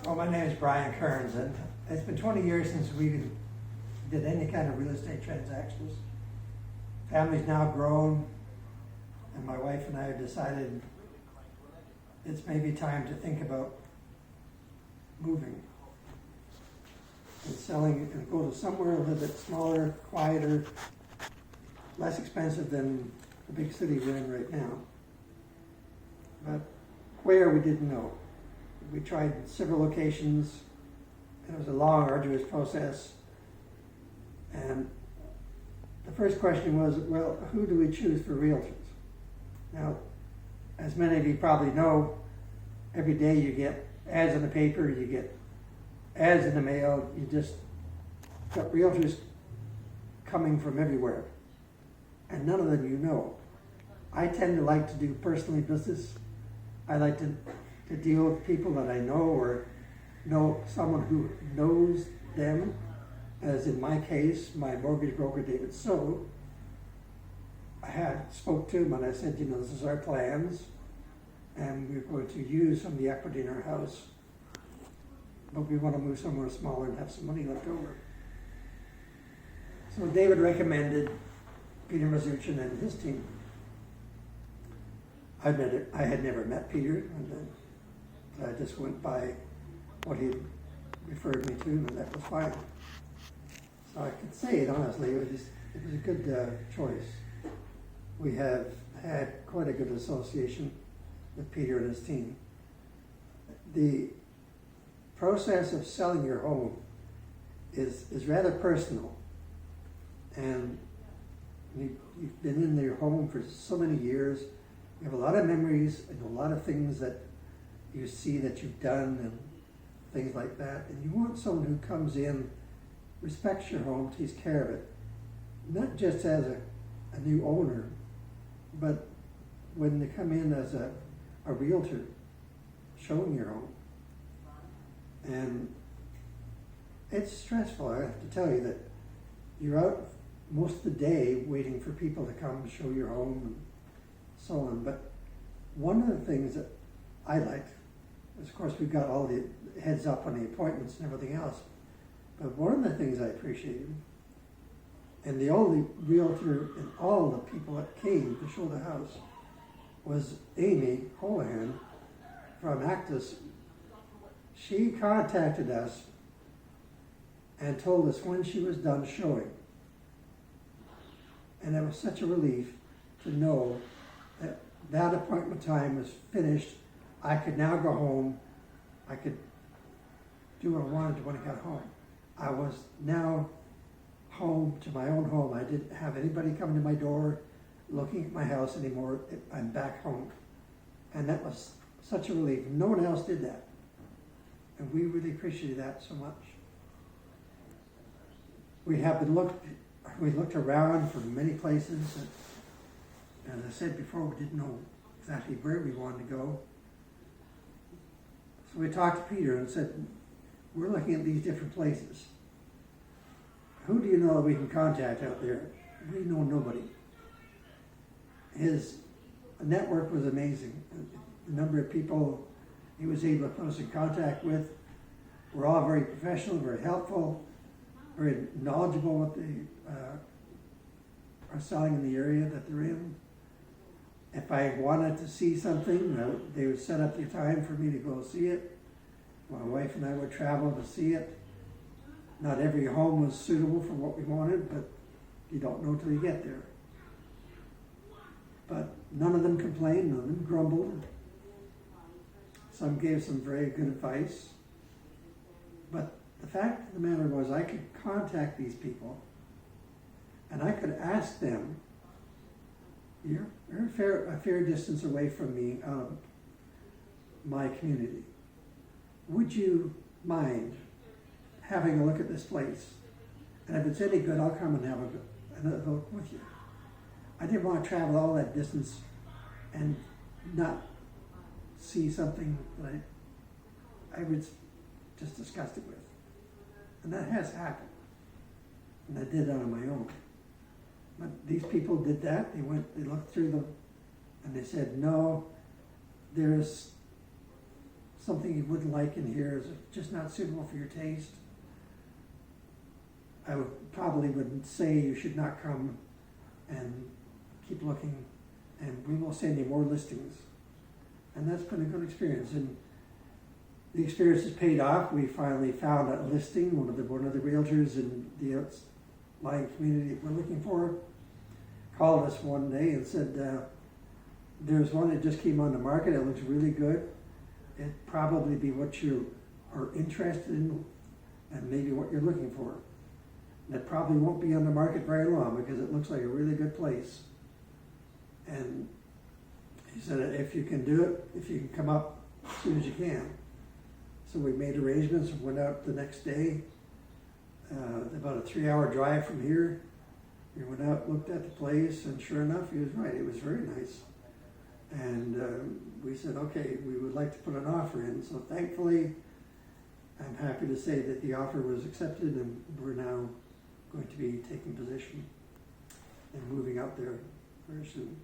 Well, my name is Brian Kerns, and it's been 20 years since we did any kind of real estate transactions. Family's now grown, and my wife and I have decided it's maybe time to think about moving and selling and go to somewhere a little bit smaller, quieter, less expensive than the big city we're in right now. But where, we didn't know. We tried several locations, and it was a long, arduous process. And the first question was, well, who do we choose for realtors? Now, as many of you probably know, every day you get ads in the paper, you get ads in the mail, you just got realtors coming from everywhere. And none of them you know. I tend to like to do personal business. I like to deal with people that I know or know someone who knows them. As in my case, my mortgage broker, David So, I spoke to him and I said, you know, this is our plans and we're going to use some of the equity in our house, but we want to move somewhere smaller and have some money left over. So David recommended Peter Mazzuchin and his team. I had never met Peter, and I just went by what he referred me to, and that was fine. So I can say it honestly, it was a good choice. We have had quite a good association with Peter and his team. The process of selling your home is rather personal, and you've been in your home for so many years. You have a lot of memories and a lot of things that you see that you've done and things like that. And you want someone who comes in, respects your home, takes care of it, not just as a new owner, but when they come in as a realtor, showing your home. And it's stressful, I have to tell you, that you're out most of the day waiting for people to come show your home and so on. But one of the things that I liked is, of course, we've got all the heads up on the appointments and everything else. But one of the things I appreciated, and the only realtor and all the people that came to show the house, was Amy Holohan from Actus. She contacted us and told us when she was done showing. And it was such a relief to know that that appointment time was finished. I could now go home. I could do what I wanted when I got home. I was now home to my own home. I didn't have anybody coming to my door looking at my house anymore. I'm back home. And that was such a relief. No one else did that. And we really appreciated that so much. We looked around for many places. And as I said before, we didn't know exactly where we wanted to go. So we talked to Peter and said, we're looking at these different places. Who do you know that we can contact out there? We know nobody. His network was amazing. The number of people he was able to put us in contact with were all very professional, very helpful, very knowledgeable what they are selling in the area that they're in. If I wanted to see something, they would set up the time for me to go see it. My wife and I would travel to see it. Not every home was suitable for what we wanted, but you don't know till you get there. But none of them complained, none of them grumbled. Some gave some very good advice. But the fact of the matter was, I could contact these people and I could ask them, you're a fair distance away from me, out of my community. Would you mind having a look at this place? And if it's any good, I'll come and have another look with you. I didn't want to travel all that distance and not see something that I was just disgusted with. And that has happened. And I did that on my own. But these people did that. They looked through them, and they said, no, there's something you wouldn't like in here is just not suitable for your taste, I would say you should not come and keep looking, and we will send you more listings. And that's been a good experience. And the experience has paid off. We finally found a listing. One of the realtors in the outlying community that we're looking for called us one day and said, there's one that just came on the market. It looks really good. It'd probably be what you are interested in and maybe what you're looking for. That probably won't be on the market very long because it looks like a really good place. And he said, if you can do it, if you can come up as soon as you can. So we made arrangements and went out the next day, about a 3-hour drive from here. We went out, looked at the place, and sure enough, he was right. It was very nice. And we said, okay, we would like to put an offer in. So thankfully, I'm happy to say that the offer was accepted, and we're now going to be taking position and moving out there very soon.